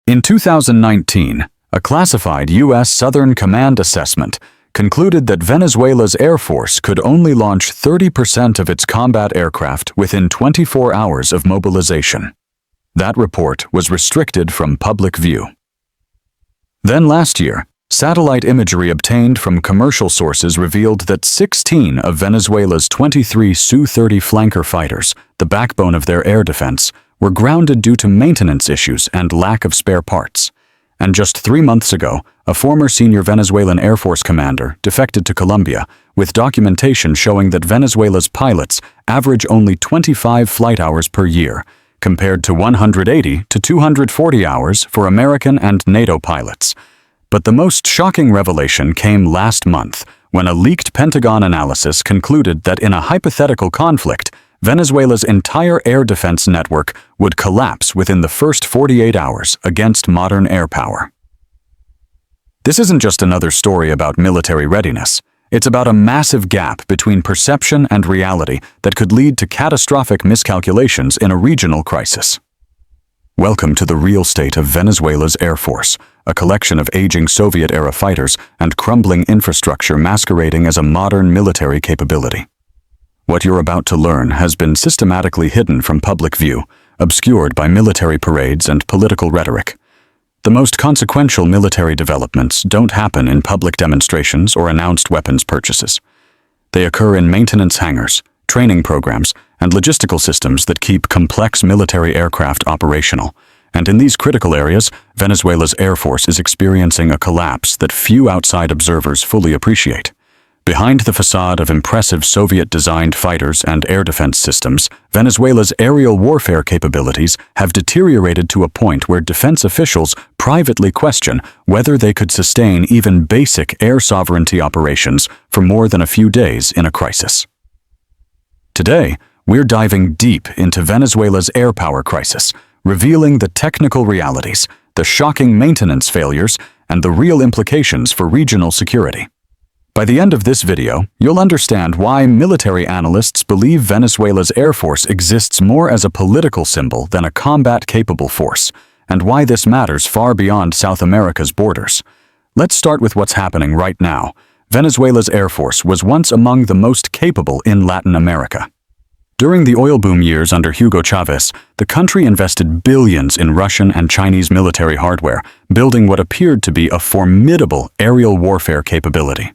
In 2019, a classified U.S. Southern Command assessment concluded that Venezuela's Air Force could only launch 30% of its combat aircraft within 24 hours of mobilization. That report was restricted from public view. Then last year, satellite imagery obtained from commercial sources revealed that 16 of Venezuela's 23 Su-30 flanker fighters, the backbone of their air defense, were grounded due to maintenance issues and lack of spare parts. And just 3 months ago, a former senior Venezuelan Air Force commander defected to Colombia with documentation showing that Venezuela's pilots average only 25 flight hours per year, compared to 180 to 240 hours for American and NATO pilots. But the most shocking revelation came last month when a leaked Pentagon analysis concluded that in a hypothetical conflict, Venezuela's entire air defense network would collapse within the first 48 hours against modern air power. This isn't just another story about military readiness. It's about a massive gap between perception and reality that could lead to catastrophic miscalculations in a regional crisis. Welcome to the real state of Venezuela's Air Force, a collection of aging Soviet-era fighters and crumbling infrastructure masquerading as a modern military capability. What you're about to learn has been systematically hidden from public view, obscured by military parades and political rhetoric. The most consequential military developments don't happen in public demonstrations or announced weapons purchases. They occur in maintenance hangars, training programs, and logistical systems that keep complex military aircraft operational. And in these critical areas, Venezuela's Air Force is experiencing a collapse that few outside observers fully appreciate. Behind the facade of impressive Soviet-designed fighters and air defense systems, Venezuela's aerial warfare capabilities have deteriorated to a point where defense officials privately question whether they could sustain even basic air sovereignty operations for more than a few days in a crisis. Today, we're diving deep into Venezuela's air power crisis, revealing the technical realities, the shocking maintenance failures, and the real implications for regional security. By the end of this video, you'll understand why military analysts believe Venezuela's Air Force exists more as a political symbol than a combat-capable force, and why this matters far beyond South America's borders. Let's start with what's happening right now. Venezuela's Air Force was once among the most capable in Latin America. During the oil boom years under Hugo Chavez, the country invested billions in Russian and Chinese military hardware, building what appeared to be a formidable aerial warfare capability.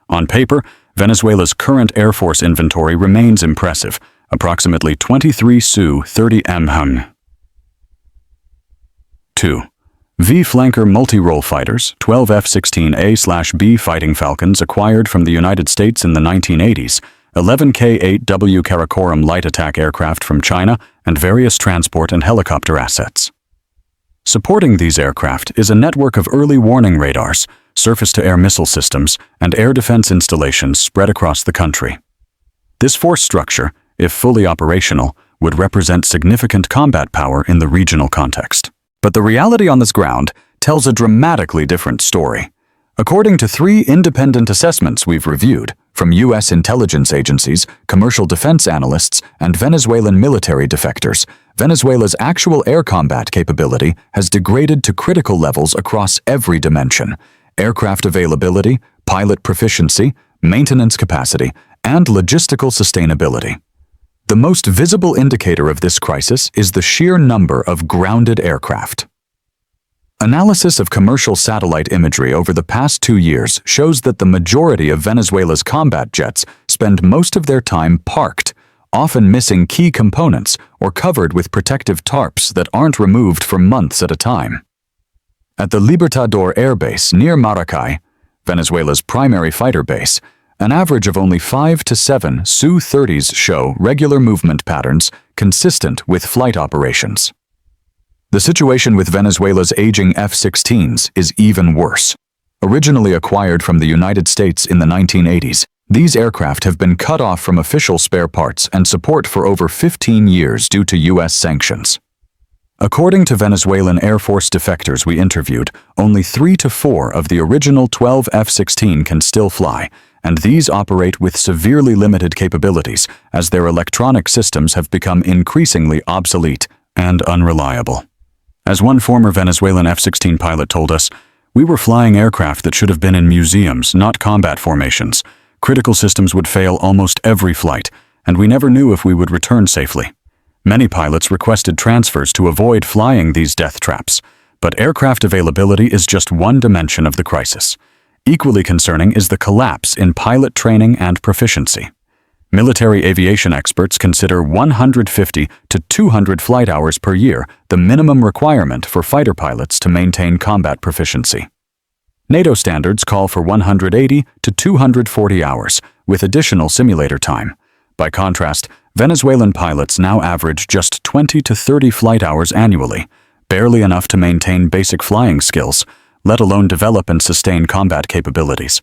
On paper, Venezuela's current Air Force inventory remains impressive, approximately 23 Su-30 MHM. 2. V-flanker multi-role fighters, 12 F-16A/B Fighting Falcons acquired from the United States in the 1980s, 11 K-8W Karakoram light attack aircraft from China, and various transport and helicopter assets. Supporting these aircraft is a network of early warning radars, surface-to-air missile systems, and air defense installations spread across the country. This force structure, if fully operational, would represent significant combat power in the regional context. But the reality on this ground tells a dramatically different story. According to 3 independent assessments we've reviewed, from U.S. intelligence agencies, commercial defense analysts, and Venezuelan military defectors, Venezuela's actual air combat capability has degraded to critical levels across every dimension: aircraft availability, pilot proficiency, maintenance capacity, and logistical sustainability. The most visible indicator of this crisis is the sheer number of grounded aircraft. Analysis of commercial satellite imagery over the past 2 years shows that the majority of Venezuela's combat jets spend most of their time parked, often missing key components or covered with protective tarps that aren't removed for months at a time. At the Libertador Air Base near Maracay, Venezuela's primary fighter base, an average of only 5 to 7 Su-30s show regular movement patterns consistent with flight operations. The situation with Venezuela's aging F-16s is even worse. Originally acquired from the United States in the 1980s, these aircraft have been cut off from official spare parts and support for over 15 years due to U.S. sanctions. According to Venezuelan Air Force defectors we interviewed, only 3 to 4 of the original 12 F-16 can still fly, and these operate with severely limited capabilities as their electronic systems have become increasingly obsolete and unreliable. As one former Venezuelan F-16 pilot told us, "We were flying aircraft that should have been in museums, not combat formations. Critical systems would fail almost every flight, and we never knew if we would return safely." Many pilots requested transfers to avoid flying these death traps, but aircraft availability is just one dimension of the crisis. Equally concerning is the collapse in pilot training and proficiency. Military aviation experts consider 150 to 200 flight hours per year the minimum requirement for fighter pilots to maintain combat proficiency. NATO standards call for 180 to 240 hours, with additional simulator time. By contrast, Venezuelan pilots now average just 20 to 30 flight hours annually, barely enough to maintain basic flying skills, let alone develop and sustain combat capabilities.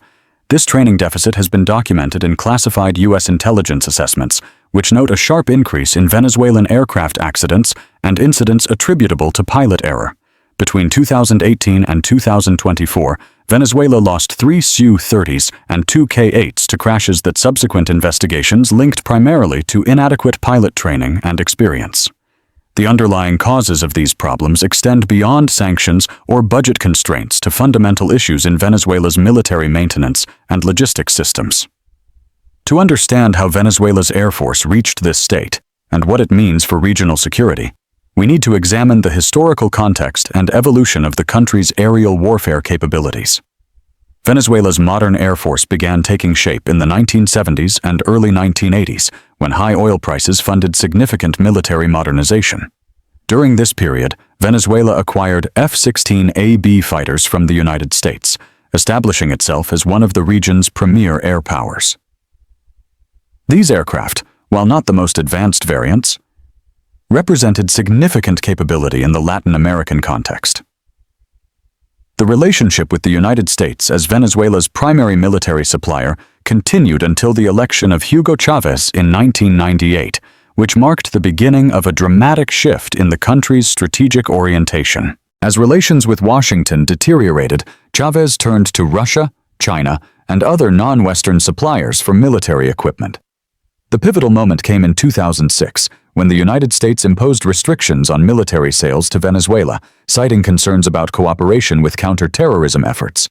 This training deficit has been documented in classified U.S. intelligence assessments, which note a sharp increase in Venezuelan aircraft accidents and incidents attributable to pilot error. Between 2018 and 2024, Venezuela lost 3 Su-30s and 2 K-8s to crashes that subsequent investigations linked primarily to inadequate pilot training and experience. The underlying causes of these problems extend beyond sanctions or budget constraints to fundamental issues in Venezuela's military maintenance and logistics systems. To understand how Venezuela's Air Force reached this state and what it means for regional security, we need to examine the historical context and evolution of the country's aerial warfare capabilities. Venezuela's modern Air Force began taking shape in the 1970s and early 1980s, when high oil prices funded significant military modernization. During this period, Venezuela acquired F-16AB fighters from the United States, establishing itself as one of the region's premier air powers. These aircraft, while not the most advanced variants, represented significant capability in the Latin American context. The relationship with the United States as Venezuela's primary military supplier continued until the election of Hugo Chavez in 1998, which marked the beginning of a dramatic shift in the country's strategic orientation. As relations with Washington deteriorated, Chavez turned to Russia, China, and other non-Western suppliers for military equipment. The pivotal moment came in 2006, when the United States imposed restrictions on military sales to Venezuela, citing concerns about cooperation with counter-terrorism efforts.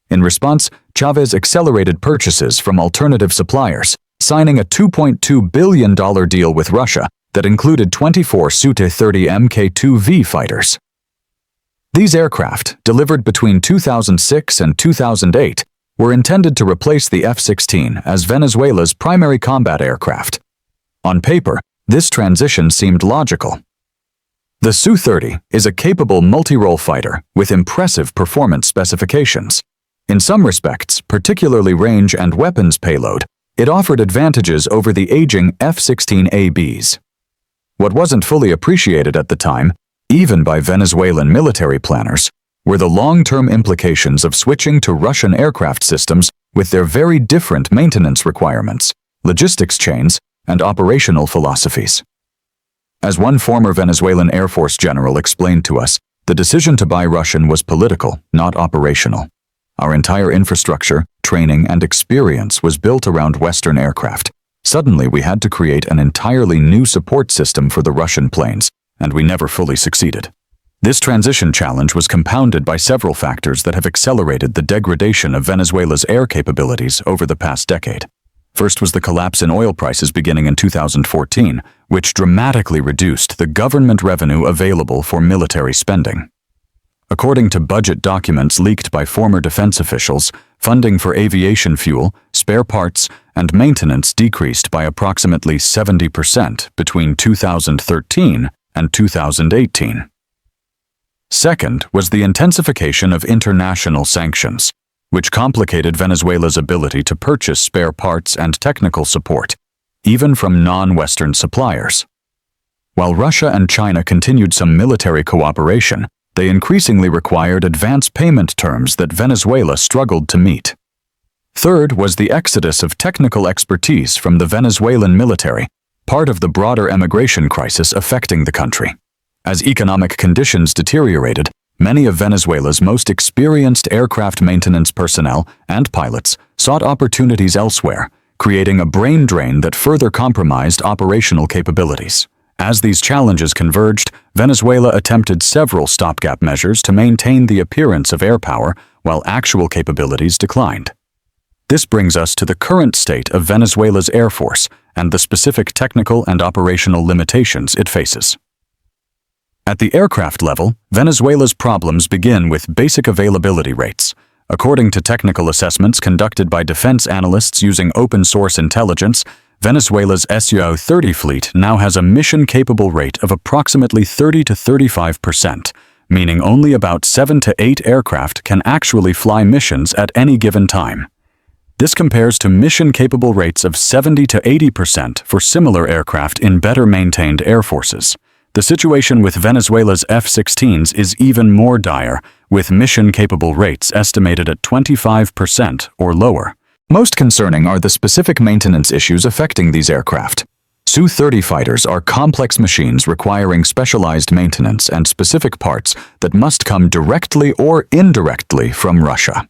In response, Chavez accelerated purchases from alternative suppliers, signing a $2.2 billion deal with Russia that included 24 Su-30 Mk-2V fighters. These aircraft, delivered between 2006 and 2008, were intended to replace the F-16 as Venezuela's primary combat aircraft. On paper, this transition seemed logical. The Su-30 is a capable multi-role fighter with impressive performance specifications. In some respects, particularly range and weapons payload, it offered advantages over the aging F-16ABs. What wasn't fully appreciated at the time, even by Venezuelan military planners, were the long-term implications of switching to Russian aircraft systems with their very different maintenance requirements, logistics chains, and operational philosophies. As one former Venezuelan Air Force general explained to us, the decision to buy Russian was political, not operational. Our entire infrastructure, training, and experience was built around Western aircraft. Suddenly, we had to create an entirely new support system for the Russian planes, and we never fully succeeded. This transition challenge was compounded by several factors that have accelerated the degradation of Venezuela's air capabilities over the past decade. First was the collapse in oil prices beginning in 2014, which dramatically reduced the government revenue available for military spending. According to budget documents leaked by former defense officials, funding for aviation fuel, spare parts, and maintenance decreased by approximately 70% between 2013 and 2018. Second was the intensification of international sanctions, which complicated Venezuela's ability to purchase spare parts and technical support, even from non-Western suppliers. While Russia and China continued some military cooperation, they increasingly required advance payment terms that Venezuela struggled to meet. Third was the exodus of technical expertise from the Venezuelan military, part of the broader emigration crisis affecting the country. As economic conditions deteriorated, many of Venezuela's most experienced aircraft maintenance personnel and pilots sought opportunities elsewhere, creating a brain drain that further compromised operational capabilities. As these challenges converged, Venezuela attempted several stopgap measures to maintain the appearance of air power while actual capabilities declined. This brings us to the current state of Venezuela's Air Force and the specific technical and operational limitations it faces. At the aircraft level, Venezuela's problems begin with basic availability rates. According to technical assessments conducted by defense analysts using open-source intelligence, Venezuela's Su-30 fleet now has a mission-capable rate of approximately 30 to 35%, meaning only about 7 to 8 aircraft can actually fly missions at any given time. This compares to mission-capable rates of 70 to 80% for similar aircraft in better-maintained air forces. The situation with Venezuela's F-16s is even more dire, with mission-capable rates estimated at 25% or lower. Most concerning are the specific maintenance issues affecting these aircraft. Su-30 fighters are complex machines requiring specialized maintenance and specific parts that must come directly or indirectly from Russia.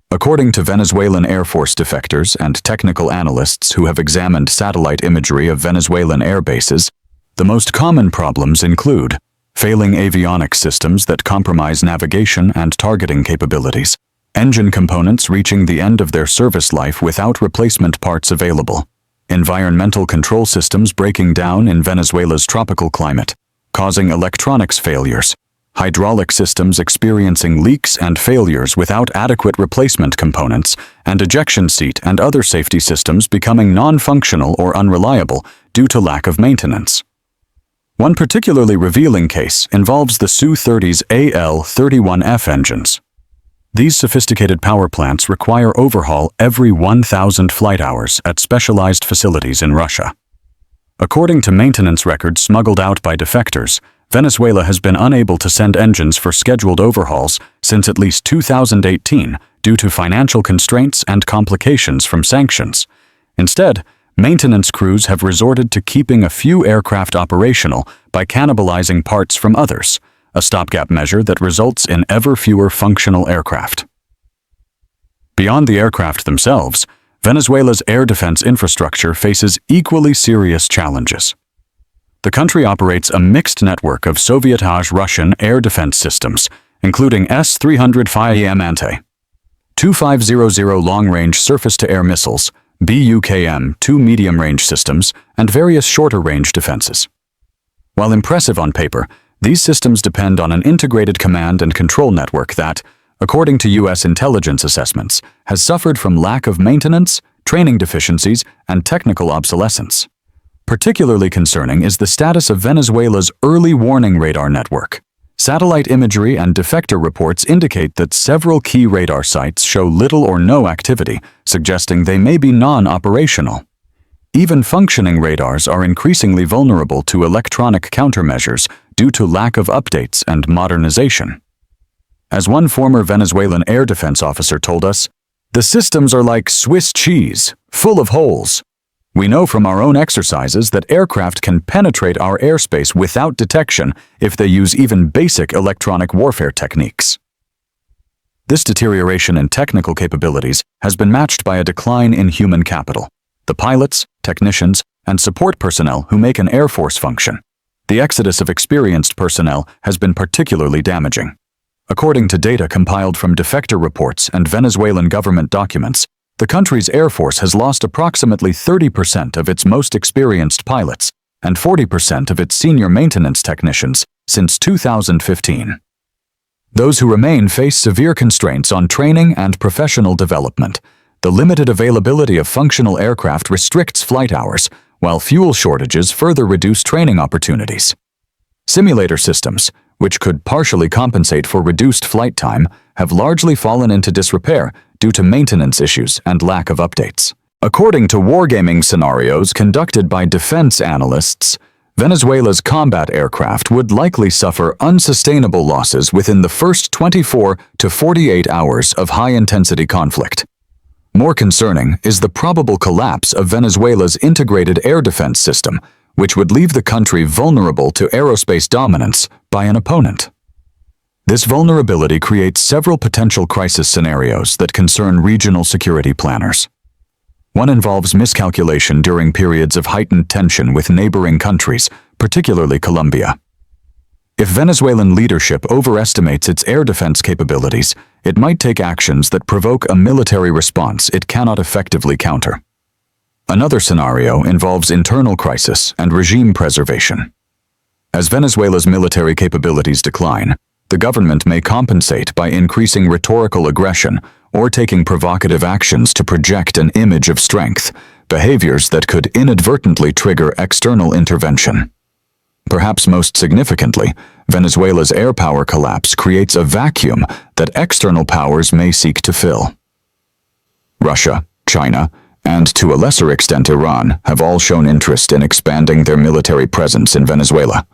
According to Venezuelan Air Force defectors and technical analysts who have examined satellite imagery of Venezuelan air bases, the most common problems include failing avionics systems that compromise navigation and targeting capabilities, engine components reaching the end of their service life without replacement parts available, environmental control systems breaking down in Venezuela's tropical climate, causing electronics failures, hydraulic systems experiencing leaks and failures without adequate replacement components, and ejection seat and other safety systems becoming non-functional or unreliable due to lack of maintenance. One particularly revealing case involves the Su-30's AL-31F engines. These sophisticated power plants require overhaul every 1,000 flight hours at specialized facilities in Russia. According to maintenance records smuggled out by defectors, Venezuela has been unable to send engines for scheduled overhauls since at least 2018 due to financial constraints and complications from sanctions. Instead, maintenance crews have resorted to keeping a few aircraft operational by cannibalizing parts from others, a stopgap measure that results in ever fewer functional aircraft. Beyond the aircraft themselves, Venezuela's air defense infrastructure faces equally serious challenges. The country operates a mixed network of Soviet-age Russian air defense systems, including S-300 Diamante, 2500 long-range surface-to-air missiles, BUKM-2 medium-range systems, and various shorter-range defenses. While impressive on paper, these systems depend on an integrated command and control network that, according to U.S. intelligence assessments, has suffered from lack of maintenance, training deficiencies, and technical obsolescence. Particularly concerning is the status of Venezuela's early warning radar network. Satellite imagery and defector reports indicate that several key radar sites show little or no activity, suggesting they may be non-operational. Even functioning radars are increasingly vulnerable to electronic countermeasures due to lack of updates and modernization. As one former Venezuelan air defense officer told us, "The systems are like Swiss cheese, full of holes. We know from our own exercises that aircraft can penetrate our airspace without detection if they use even basic electronic warfare techniques." This deterioration in technical capabilities has been matched by a decline in human capital, the pilots, technicians, and support personnel who make an air force function. The exodus of experienced personnel has been particularly damaging. According to data compiled from defector reports and Venezuelan government documents, the country's air force has lost approximately 30% of its most experienced pilots and 40% of its senior maintenance technicians since 2015. Those who remain face severe constraints on training and professional development. The limited availability of functional aircraft restricts flight hours, while fuel shortages further reduce training opportunities. Simulator systems, which could partially compensate for reduced flight time, have largely fallen into disrepair due to maintenance issues and lack of updates. According to wargaming scenarios conducted by defense analysts, Venezuela's combat aircraft would likely suffer unsustainable losses within the first 24 to 48 hours of high-intensity conflict. More concerning is the probable collapse of Venezuela's integrated air defense system, which would leave the country vulnerable to aerospace dominance by an opponent. This vulnerability creates several potential crisis scenarios that concern regional security planners. One involves miscalculation during periods of heightened tension with neighboring countries, particularly Colombia. If Venezuelan leadership overestimates its air defense capabilities, it might take actions that provoke a military response it cannot effectively counter. Another scenario involves internal crisis and regime preservation. As Venezuela's military capabilities decline, the government may compensate by increasing rhetorical aggression or taking provocative actions to project an image of strength, behaviors that could inadvertently trigger external intervention. Perhaps most significantly, Venezuela's air power collapse creates a vacuum that external powers may seek to fill. Russia, China, and to a lesser extent Iran have all shown interest in expanding their military presence in Venezuela.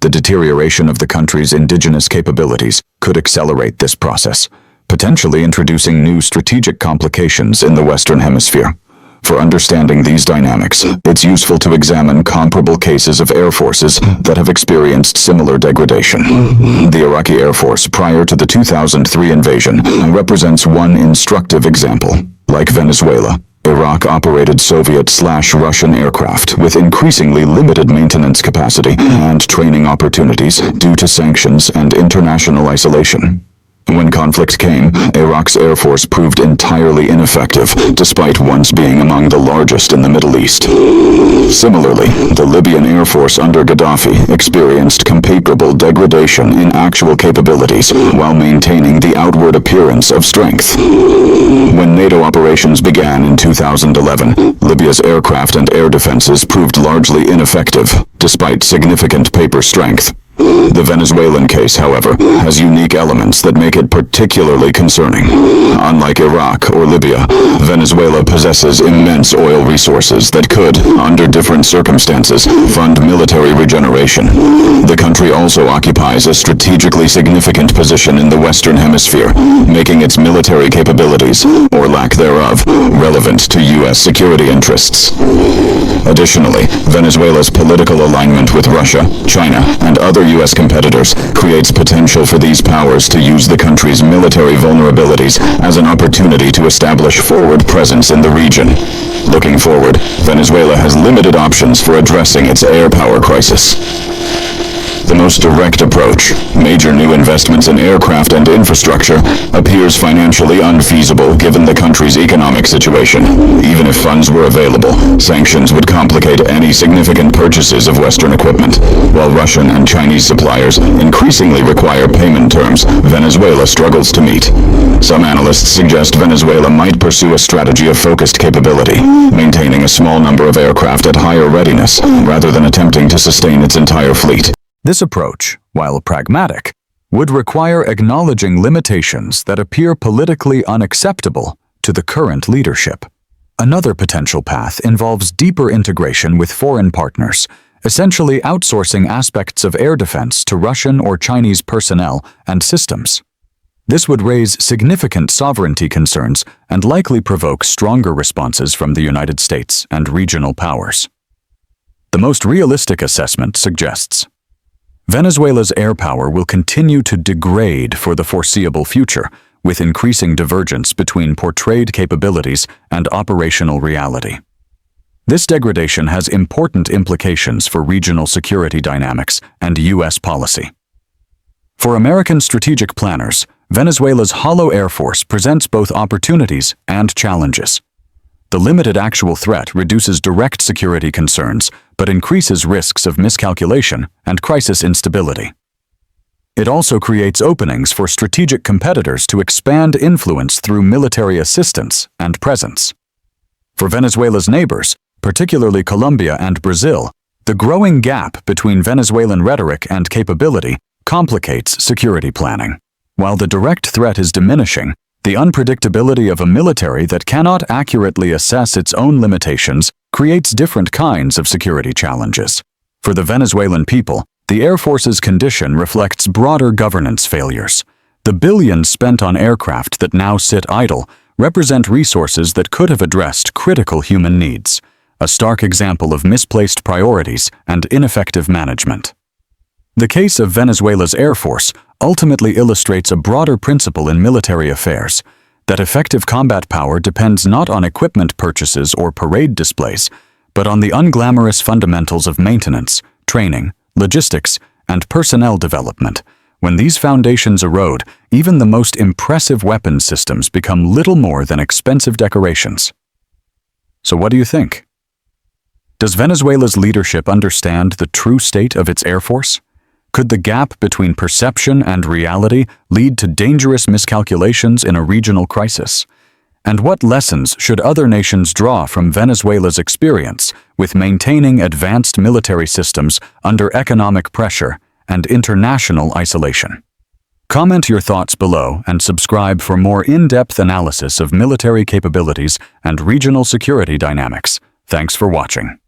The deterioration of the country's indigenous capabilities could accelerate this process, potentially introducing new strategic complications in the Western Hemisphere. For understanding these dynamics, it's useful to examine comparable cases of air forces that have experienced similar degradation. The Iraqi Air Force prior to the 2003 invasion represents one instructive example. Like Venezuela, Iraq operated Soviet/Russian aircraft with increasingly limited maintenance capacity and training opportunities due to sanctions and international isolation. When conflict came, Iraq's Air Force proved entirely ineffective, despite once being among the largest in the Middle East. Similarly, the Libyan Air Force under Gaddafi experienced comparable degradation in actual capabilities while maintaining the outward appearance of strength. When NATO operations began in 2011, Libya's aircraft and air defenses proved largely ineffective, despite significant paper strength. The Venezuelan case, however, has unique elements that make it particularly concerning. Unlike Iraq or Libya, Venezuela possesses immense oil resources that could, under different circumstances, fund military regeneration. The country also occupies a strategically significant position in the Western Hemisphere, making its military capabilities, or lack thereof, relevant to U.S. security interests. Additionally, Venezuela's political alignment with Russia, China, and other U.S. competitors creates potential for these powers to use the country's military vulnerabilities as an opportunity to establish forward presence in the region. Looking forward, Venezuela has limited options for addressing its air power crisis. The most direct approach, major new investments in aircraft and infrastructure, appears financially unfeasible given the country's economic situation. Even if funds were available, sanctions would complicate any significant purchases of Western equipment. While Russian and Chinese suppliers increasingly require payment terms Venezuela struggles to meet. Some analysts suggest Venezuela might pursue a strategy of focused capability, maintaining a small number of aircraft at higher readiness, rather than attempting to sustain its entire fleet. This approach, while pragmatic, would require acknowledging limitations that appear politically unacceptable to the current leadership. Another potential path involves deeper integration with foreign partners, essentially outsourcing aspects of air defense to Russian or Chinese personnel and systems. This would raise significant sovereignty concerns and likely provoke stronger responses from the United States and regional powers. The most realistic assessment suggests Venezuela's air power will continue to degrade for the foreseeable future, with increasing divergence between portrayed capabilities and operational reality. This degradation has important implications for regional security dynamics and U.S. policy. For American strategic planners, Venezuela's hollow air force presents both opportunities and challenges. The limited actual threat reduces direct security concerns, but increases risks of miscalculation and crisis instability. It also creates openings for strategic competitors to expand influence through military assistance and presence. For Venezuela's neighbors, particularly Colombia and Brazil, the growing gap between Venezuelan rhetoric and capability complicates security planning. While the direct threat is diminishing, the unpredictability of a military that cannot accurately assess its own limitations creates different kinds of security challenges. For the Venezuelan people, the Air Force's condition reflects broader governance failures. The billions spent on aircraft that now sit idle represent resources that could have addressed critical human needs, a stark example of misplaced priorities and ineffective management. The case of Venezuela's Air Force ultimately illustrates a broader principle in military affairs. that effective combat power depends not on equipment purchases or parade displays, but on the unglamorous fundamentals of maintenance, training, logistics, and personnel development. When these foundations erode, even the most impressive weapons systems become little more than expensive decorations. So what do you think? Does Venezuela's leadership understand the true state of its air force? Could the gap between perception and reality lead to dangerous miscalculations in a regional crisis? And what lessons should other nations draw from Venezuela's experience with maintaining advanced military systems under economic pressure and international isolation? Comment your thoughts below and subscribe for more in-depth analysis of military capabilities and regional security dynamics. Thanks for watching.